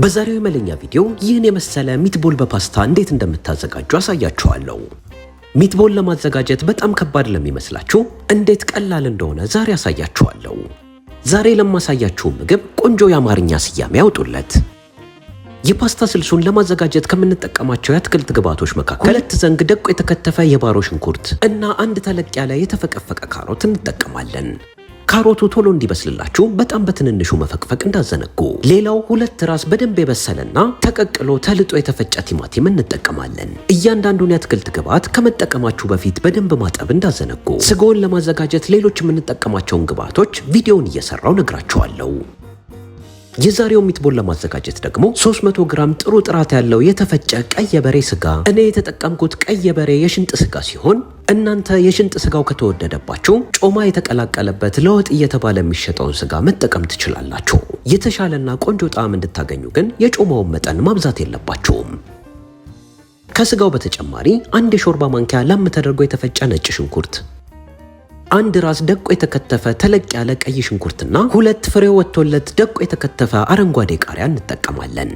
በዛሬው የመለኛ ቪዲዮ ይህን የመሰለ ሚትቦል በፓስታ እንዴት እንደምታዘጋጁ አሳያችኋለሁ። ሚትቦል ለማዘጋጀት በጣም ከባድ ለሚመስላችሁ እንዴት ቀላል እንደሆነ ዛሬ አሳያችኋለሁ። ዛሬ ለማሳያችሁ ምግብ ቆንጆ የአማርኛ ስያሜ ያውጡለት። የፓስታ ስልሱን ለማዘጋጀት ከምንጠቀማቸው የአትክልት ግብአቶች መካከል 2 ዘንግ ደቆ የተከተፈ የባሮ ሽንኩርት እና አንድ ተለቅ ያለ የተፈቀፈቀ ካሮት እንጠቀማለን። ካሮቱ ቶሎ እንዲበስልላችሁ በጣም በትንንሹ መፈቅፈቅ እንዳዘነጉ። ሌላው 2 ራስ በደንብ የበሰለና ተቀቅሎ ተልጦ የተፈጨ ቲማቲም እንጠቀማለን። እያንዳንዱን የአትክልት ግብአት ከመጠቀማችሁ በፊት በደንብ ማጠብ እንዳዘነጉ። ስጋውን ለማዘጋጀት ሌሎች የምንጠቀማቸውን ግብአቶች ቪዲዮውን እየሰራው ነግራችኋለሁ። የዛሬው ሚትቦል ለማዘጋጀት ደግሞ 300 ግራም ጥሩ ጥራት ያለው የተፈጨ ቀይ የበሬ ስጋ። እኔ የተጠቀምኩት ቀይ የበሬ የሽንጥ ስጋ ሲሆን እናንተ የሽንጥ ስጋው ከተወደደባችሁ ጮማ የተቀላቀለበት ለወጥ እየተባለ የሚሸጠውን ስጋ መጠቀም ትችላላችሁ። የተሻለና ቆንጆ ጣዕም እንድታገኙ ግን የጮማውን መጠን ማብዛት የለባችሁም። ከስጋው በተጨማሪ 1 የሾርባ ማንኪያ ላም ተደርጎ የተፈጨ ነጭ ሽንኩርት፣ 1 ራስ ደቆ የተከተፈ ተለቅ ያለ ቀይ ሽንኩርትና 2 ፍሬ ወጥቶለት ደቆ የተከተፈ አረንጓዴ ቃሪያ እንጠቀማለን።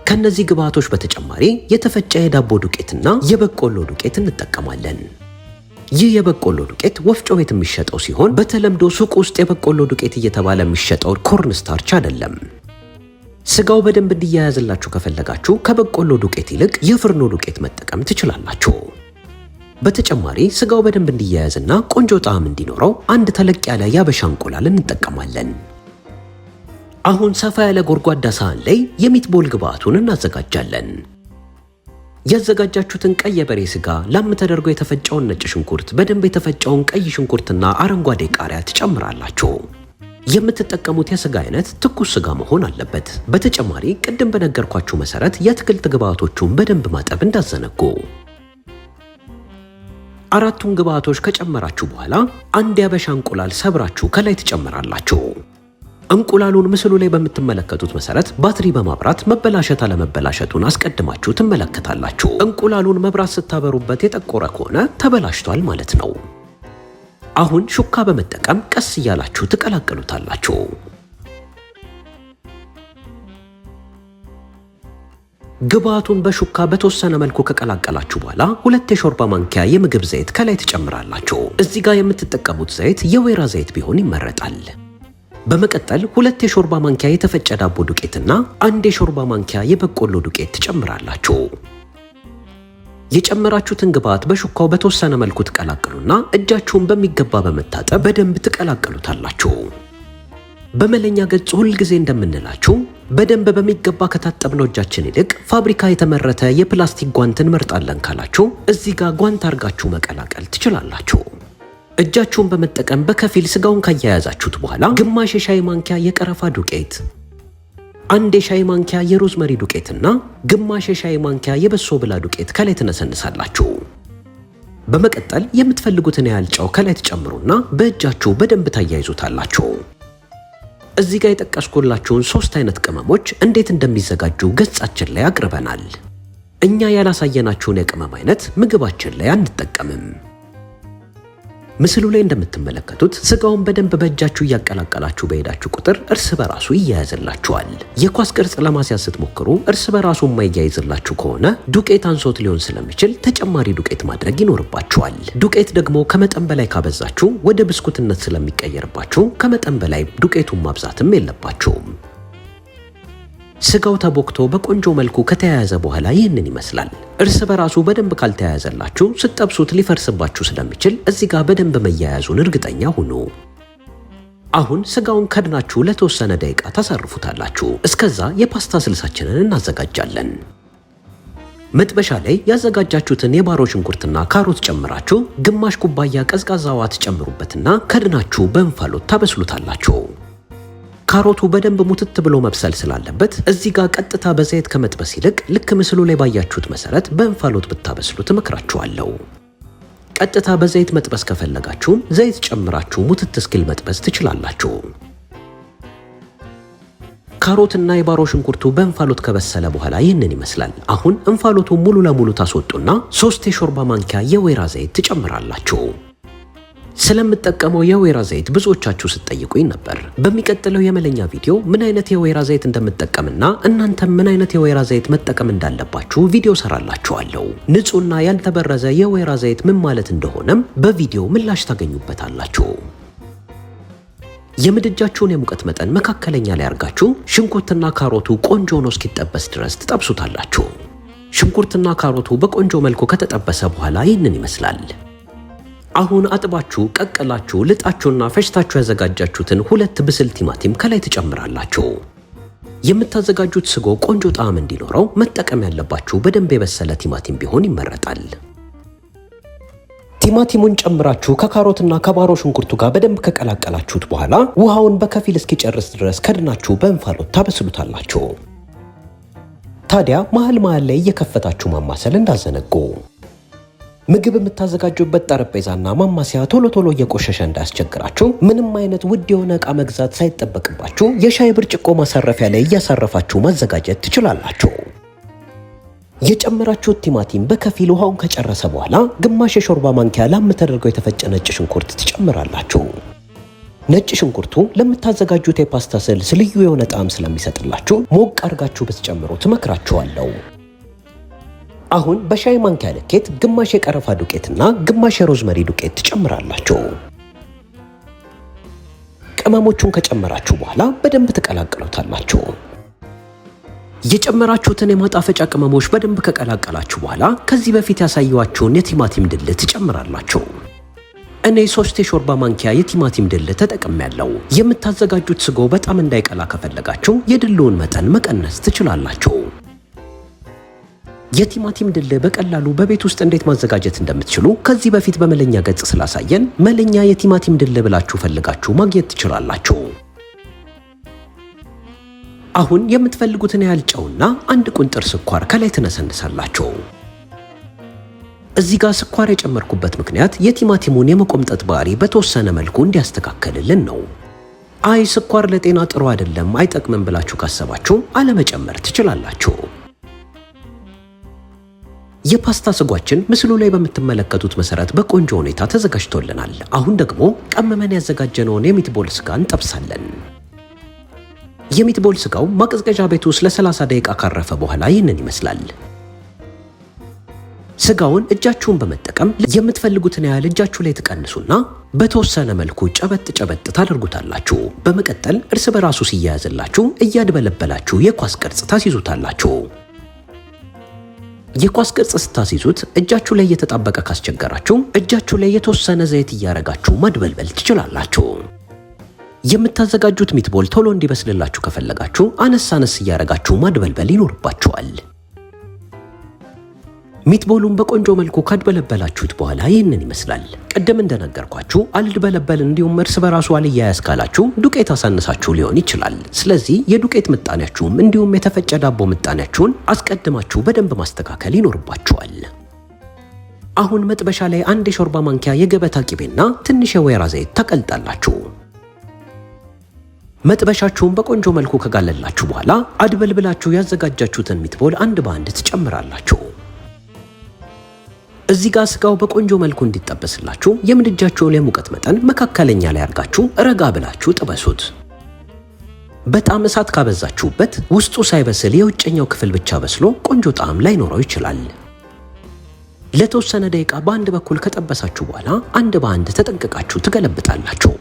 ከነዚህ ግብአቶች በተጨማሪ የተፈጨ የዳቦ ዱቄትና የበቆሎ ዱቄት እንጠቀማለን። ይህ የበቆሎ ዱቄት ወፍጮ ቤት የሚሸጠው ሲሆን በተለምዶ ሱቅ ውስጥ የበቆሎ ዱቄት እየተባለ የሚሸጠው ኮርን ስታርች አይደለም። ስጋው በደንብ እንዲያያዝላችሁ ከፈለጋችሁ ከበቆሎ ዱቄት ይልቅ የፍርኖ ዱቄት መጠቀም ትችላላችሁ። በተጨማሪ ስጋው በደንብ እንዲያያዝና ቆንጆ ጣዕም እንዲኖረው 1 ተለቅ ያለ ያበሻ እንቁላል እንጠቀማለን። አሁን ሰፋ ያለ ጎድጓዳ ሳህን ላይ የሚትቦል ግብአቱን እናዘጋጃለን። ያዘጋጃችሁትን ቀይ የበሬ ስጋ፣ ላም ተደርጎ የተፈጨውን ነጭ ሽንኩርት፣ በደንብ የተፈጨውን ቀይ ሽንኩርትና አረንጓዴ ቃሪያ ትጨምራላችሁ። የምትጠቀሙት የስጋ አይነት ትኩስ ስጋ መሆን አለበት። በተጨማሪ ቅድም በነገርኳችሁ መሰረት የአትክልት ግብአቶቹን በደንብ ማጠብ እንዳዘነጉ። 4ቱን ግብአቶች ከጨመራችሁ በኋላ 1 ያበሻ እንቁላል ሰብራችሁ ከላይ ትጨምራላችሁ። እንቁላሉን ምስሉ ላይ በምትመለከቱት መሰረት ባትሪ በማብራት መበላሸት አለመበላሸቱን አስቀድማችሁ ትመለከታላችሁ። እንቁላሉን መብራት ስታበሩበት የጠቆረ ከሆነ ተበላሽቷል ማለት ነው። አሁን ሹካ በመጠቀም ቀስ እያላችሁ ትቀላቅሉታላችሁ። ግብአቱን በሹካ በተወሰነ መልኩ ከቀላቀላችሁ በኋላ 2 የሾርባ ማንኪያ የምግብ ዘይት ከላይ ትጨምራላችሁ። እዚህ ጋር የምትጠቀሙት ዘይት የወይራ ዘይት ቢሆን ይመረጣል። በመቀጠል 2 የሾርባ ማንኪያ የተፈጨ ዳቦ ዱቄትና 1 የሾርባ ማንኪያ የበቆሎ ዱቄት ትጨምራላችሁ። የጨመራችሁትን ግብአት በሹካው በተወሰነ መልኩ ትቀላቅሉና እጃችሁን በሚገባ በመታጠብ በደንብ ትቀላቅሉታላችሁ። በመለኛ ገጽ ሁል ጊዜ እንደምንላችሁ በደንብ በሚገባ ከታጠብነው እጃችን ይልቅ ፋብሪካ የተመረተ የፕላስቲክ ጓንት እንመርጣለን ካላችሁ እዚህ ጋር ጓንት አርጋችሁ መቀላቀል ትችላላችሁ። እጃችሁን በመጠቀም በከፊል ስጋውን ካያያዛችሁት በኋላ ግማሽ የሻይ ማንኪያ የቀረፋ ዱቄት፣ 1 የሻይ ማንኪያ የሮዝመሪ ዱቄትና ግማሽ የሻይ ማንኪያ የበሶ ብላ ዱቄት ከላይ ትነሰንሳላችሁ። በመቀጠል የምትፈልጉትን ያህል ጨው ከላይ ትጨምሩና በእጃችሁ በደንብ ታያይዙታላችሁ። እዚህ ጋር የጠቀስኩላችሁን 3 አይነት ቅመሞች እንዴት እንደሚዘጋጁ ገጻችን ላይ አቅርበናል። እኛ ያላሳየናችሁን የቅመም አይነት ምግባችን ላይ አንጠቀምም። ምስሉ ላይ እንደምትመለከቱት ስጋውን በደንብ በእጃችሁ እያቀላቀላችሁ በሄዳችሁ ቁጥር እርስ በራሱ ይያያዝላችኋል። የኳስ ቅርጽ ለማስያዝ ስትሞክሩ እርስ በራሱ የማይያይዝላችሁ ከሆነ ዱቄት አንሶት ሊሆን ስለሚችል ተጨማሪ ዱቄት ማድረግ ይኖርባችኋል። ዱቄት ደግሞ ከመጠን በላይ ካበዛችሁ ወደ ብስኩትነት ስለሚቀየርባችሁ ከመጠን በላይ ዱቄቱን ማብዛትም የለባችሁም። ስጋው ተቦክቶ በቆንጆ መልኩ ከተያያዘ በኋላ ይህንን ይመስላል። እርስ በራሱ በደንብ ካልተያያዘላችሁ ስትጠብሱት ሊፈርስባችሁ ስለሚችል እዚህ ጋር በደንብ መያያዙን እርግጠኛ ሁኑ። አሁን ስጋውን ከድናችሁ ለተወሰነ ደቂቃ ታሳርፉታላችሁ። እስከዛ የፓስታ ስልሳችንን እናዘጋጃለን። መጥበሻ ላይ ያዘጋጃችሁትን የባሮ ሽንኩርትና ካሮት ጨምራችሁ ግማሽ ኩባያ ቀዝቃዛ ውሃ ትጨምሩበትና ከድናችሁ በእንፋሎት ታበስሉታላችሁ። ካሮቱ በደንብ ሙትት ብሎ መብሰል ስላለበት እዚህ ጋር ቀጥታ በዘይት ከመጥበስ ይልቅ ልክ ምስሉ ላይ ባያችሁት መሰረት በእንፋሎት ብታበስሉ ትመክራችኋለሁ። ቀጥታ በዘይት መጥበስ ከፈለጋችሁም ዘይት ጨምራችሁ ሙትት እስኪል መጥበስ ትችላላችሁ። ካሮትና የባሮ ሽንኩርቱ በእንፋሎት ከበሰለ በኋላ ይህንን ይመስላል። አሁን እንፋሎቱ ሙሉ ለሙሉ ታስወጡና 3 የሾርባ ማንኪያ የወይራ ዘይት ትጨምራላችሁ። ስለምጠቀመው የወይራ ዘይት ብዙዎቻችሁ ስትጠይቁኝ ነበር። በሚቀጥለው የመለኛ ቪዲዮ ምን አይነት የወይራ ዘይት እንደምጠቀምና እናንተም ምን አይነት የወይራ ዘይት መጠቀም እንዳለባችሁ ቪዲዮ ሰራላችኋለሁ። ንጹህና ያልተበረዘ የወይራ ዘይት ምን ማለት እንደሆነም በቪዲዮ ምላሽ ታገኙበታላችሁ። የምድጃችሁን የሙቀት መጠን መካከለኛ ላይ አድርጋችሁ ሽንኩርትና ካሮቱ ቆንጆ ሆኖ እስኪጠበስ ድረስ ትጠብሱታላችሁ። ሽንኩርትና ካሮቱ በቆንጆ መልኩ ከተጠበሰ በኋላ ይህንን ይመስላል። አሁን አጥባችሁ ቀቅላችሁ ልጣችሁና ፈጭታችሁ ያዘጋጃችሁትን 2 ብስል ቲማቲም ከላይ ትጨምራላችሁ። የምታዘጋጁት ስጎ ቆንጆ ጣዕም እንዲኖረው መጠቀም ያለባችሁ በደንብ የበሰለ ቲማቲም ቢሆን ይመረጣል። ቲማቲሙን ጨምራችሁ ከካሮትና ከባሮ ሽንኩርቱ ጋር በደንብ ከቀላቀላችሁት በኋላ ውሃውን በከፊል እስኪጨርስ ድረስ ከድናችሁ በእንፋሎት ታበስሉታላችሁ። ታዲያ መሃል ላይ እየከፈታችሁ ማማሰል እንዳዘነጉ። ምግብ የምታዘጋጁበት ጠረጴዛና ማማሲያ ቶሎ እየቆሸሸ እንዳያስቸግራችሁ ምንም አይነት ውድ የሆነ ዕቃ መግዛት ሳይጠበቅባችሁ የሻይ ብርጭቆ ማሳረፊያ ላይ እያሳረፋችሁ ማዘጋጀት ትችላላችሁ። የጨመራችሁት ቲማቲም በከፊል ውሃውን ከጨረሰ በኋላ ግማሽ የሾርባ ማንኪያ ላም ተደርገው የተፈጨ ነጭ ሽንኩርት ትጨምራላችሁ። ነጭ ሽንኩርቱ ለምታዘጋጁት የፓስታ ስልስ ልዩ የሆነ ጣዕም ስለሚሰጥላችሁ ሞቅ አድርጋችሁ ብትጨምሩ ትመክራችኋለሁ። አሁን በሻይ ማንኪያ ልኬት ግማሽ የቀረፋ ዱቄትና ግማሽ የሮዝመሪ ዱቄት ትጨምራላችሁ። ቅመሞቹን ከጨመራችሁ በኋላ በደንብ ትቀላቅሉታላችሁ። የጨመራችሁትን የማጣፈጫ ቅመሞች በደንብ ከቀላቀላችሁ በኋላ ከዚህ በፊት ያሳየኋችሁን የቲማቲም ድል ትጨምራላችሁ። እኔ 3 የሾርባ ማንኪያ የቲማቲም ድል ተጠቅሜያለሁ። የምታዘጋጁት ስጎ በጣም እንዳይቀላ ከፈለጋችሁ የድሉን መጠን መቀነስ ትችላላችሁ። የቲማቲም ድል በቀላሉ በቤት ውስጥ እንዴት ማዘጋጀት እንደምትችሉ ከዚህ በፊት በመለኛ ገጽ ስላሳየን መለኛ የቲማቲም ድል ብላችሁ ፈልጋችሁ ማግኘት ትችላላችሁ። አሁን የምትፈልጉትን ያህል ጨውና 1 ቁንጥር ስኳር ከላይ ትነሰንሳላችሁ። እዚህ ጋር ስኳር የጨመርኩበት ምክንያት የቲማቲሙን የመቆምጠጥ ባህሪ በተወሰነ መልኩ እንዲያስተካክልልን ነው። አይ ስኳር ለጤና ጥሩ አይደለም አይጠቅምም ብላችሁ ካሰባችሁ አለመጨመር ትችላላችሁ። የፓስታ ስጓችን ምስሉ ላይ በምትመለከቱት መሰረት በቆንጆ ሁኔታ ተዘጋጅቶልናል። አሁን ደግሞ ቀመመን ያዘጋጀነውን የሚትቦል ስጋ እንጠብሳለን። የሚትቦል ስጋው ማቀዝቀዣ ቤት ውስጥ ለ30 ደቂቃ ካረፈ በኋላ ይህንን ይመስላል። ስጋውን እጃችሁን በመጠቀም የምትፈልጉትን ያህል እጃችሁ ላይ ትቀንሱና በተወሰነ መልኩ ጨበጥ ታደርጉታላችሁ። በመቀጠል እርስ በራሱ ሲያያዝላችሁ እያድበለበላችሁ የኳስ ቅርጽ ታስይዙታላችሁ። የኳስ ቅርጽ ስታስይዙት እጃችሁ ላይ እየተጣበቀ ካስቸገራችሁ እጃችሁ ላይ የተወሰነ ዘይት እያረጋችሁ ማድበልበል ትችላላችሁ። የምታዘጋጁት ሚትቦል ቶሎ እንዲበስልላችሁ ከፈለጋችሁ አነስ እያረጋችሁ ማድበልበል ይኖርባችኋል። ሚትቦሉን በቆንጆ መልኩ ካድበለበላችሁት በኋላ ይህንን ይመስላል። ቀደም እንደነገርኳችሁ አልድበለበል እንዲሁም እርስ በራሱ አልያያዝ ካላችሁ ዱቄት አሳንሳችሁ ሊሆን ይችላል። ስለዚህ የዱቄት ምጣኔያችሁም እንዲሁም የተፈጨ ዳቦ ምጣኔያችሁን አስቀድማችሁ በደንብ ማስተካከል ይኖርባችኋል። አሁን መጥበሻ ላይ 1 የሾርባ ማንኪያ የገበታ ቂቤና ትንሽ የወይራ ዘይት ታቀልጣላችሁ። መጥበሻችሁን በቆንጆ መልኩ ከጋለላችሁ በኋላ አድበልብላችሁ ያዘጋጃችሁትን ሚትቦል አንድ በአንድ ትጨምራላችሁ። እዚህ ጋር ስጋው በቆንጆ መልኩ እንዲጠበስላችሁ የምድጃችሁን የሙቀት መጠን መካከለኛ ላይ አድርጋችሁ ረጋ ብላችሁ ጥበሱት። በጣም እሳት ካበዛችሁበት ውስጡ ሳይበስል የውጭኛው ክፍል ብቻ በስሎ ቆንጆ ጣዕም ላይኖረው ይችላል። ለተወሰነ ደቂቃ በአንድ በኩል ከጠበሳችሁ በኋላ አንድ በአንድ ተጠንቅቃችሁ ትገለብጣላችሁ።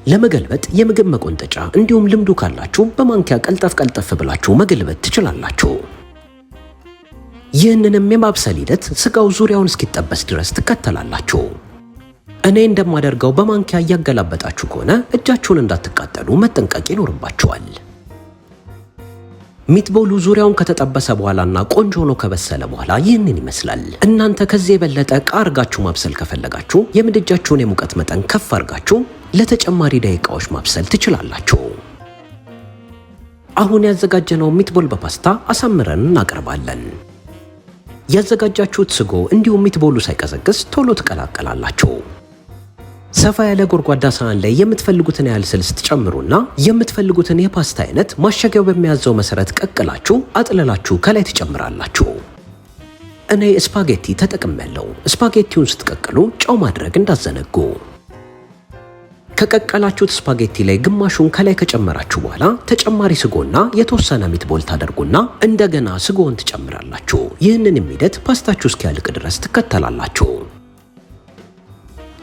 ለመገልበጥ የምግብ መቆንጠጫ እንዲሁም ልምዱ ካላችሁ በማንኪያ ቀልጠፍ ብላችሁ መገልበጥ ትችላላችሁ። ይህንንም የማብሰል ሂደት ስጋው ዙሪያውን እስኪጠበስ ድረስ ትከተላላችሁ። እኔ እንደማደርገው በማንኪያ እያገላበጣችሁ ከሆነ እጃችሁን እንዳትቃጠሉ መጠንቀቅ ይኖርባችኋል። ሚትቦሉ ዙሪያውን ከተጠበሰ በኋላና ቆንጆ ሆኖ ከበሰለ በኋላ ይህንን ይመስላል። እናንተ ከዚህ የበለጠ አርጋችሁ ማብሰል ከፈለጋችሁ የምድጃችሁን የሙቀት መጠን ከፍ አርጋችሁ ለተጨማሪ ደቂቃዎች ማብሰል ትችላላችሁ። አሁን ያዘጋጀነው ሚትቦል በፓስታ አሳምረን እናቀርባለን። ያዘጋጃችሁት ስጎ እንዲሁም ሚትቦሉ ሳይቀዘቅዝ ቶሎ ትቀላቀላላችሁ። ሰፋ ያለ ጎድጓዳ ሳህን ላይ የምትፈልጉትን ያህል ስልስ ትጨምሩና የምትፈልጉትን የፓስታ አይነት ማሸጊያው በሚያዘው መሰረት ቀቅላችሁ አጥለላችሁ ከላይ ትጨምራላችሁ። እኔ ስፓጌቲ ተጠቅሜያለሁ። ስፓጌቲውን ስትቀቅሉ ጨው ማድረግ እንዳዘነጉ። ከቀቀላችሁት ስፓጌቲ ላይ ግማሹን ከላይ ከጨመራችሁ በኋላ ተጨማሪ ስጎና የተወሰነ ሚትቦል ታደርጉና እንደገና ስጎውን ትጨምራላችሁ። ይህንን ሂደት ፓስታችሁ እስኪያልቅ ድረስ ትከተላላችሁ።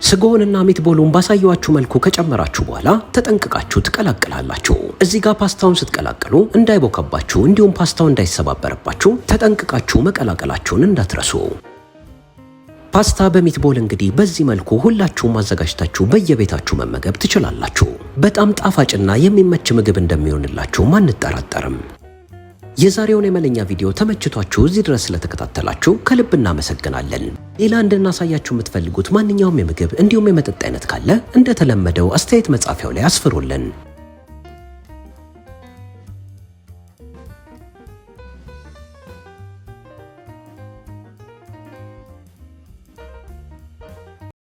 ስጎውንና ሚትቦሉን ባሳየዋችሁ መልኩ ከጨመራችሁ በኋላ ተጠንቅቃችሁ ትቀላቅላላችሁ። እዚህ ጋር ፓስታውን ስትቀላቅሉ እንዳይቦከባችሁ እንዲሁም ፓስታው እንዳይሰባበርባችሁ ተጠንቅቃችሁ መቀላቀላችሁን እንዳትረሱ። ፓስታ በሚትቦል እንግዲህ በዚህ መልኩ ሁላችሁም አዘጋጅታችሁ በየቤታችሁ መመገብ ትችላላችሁ። በጣም ጣፋጭና የሚመች ምግብ እንደሚሆንላችሁ አንጠራጠርም። የዛሬውን የመለኛ ቪዲዮ ተመችቷችሁ እዚህ ድረስ ስለተከታተላችሁ ከልብ እናመሰግናለን። ሌላ እንድናሳያችሁ የምትፈልጉት ማንኛውም የምግብ እንዲሁም የመጠጥ አይነት ካለ እንደተለመደው አስተያየት መጻፊያው ላይ አስፍሩልን።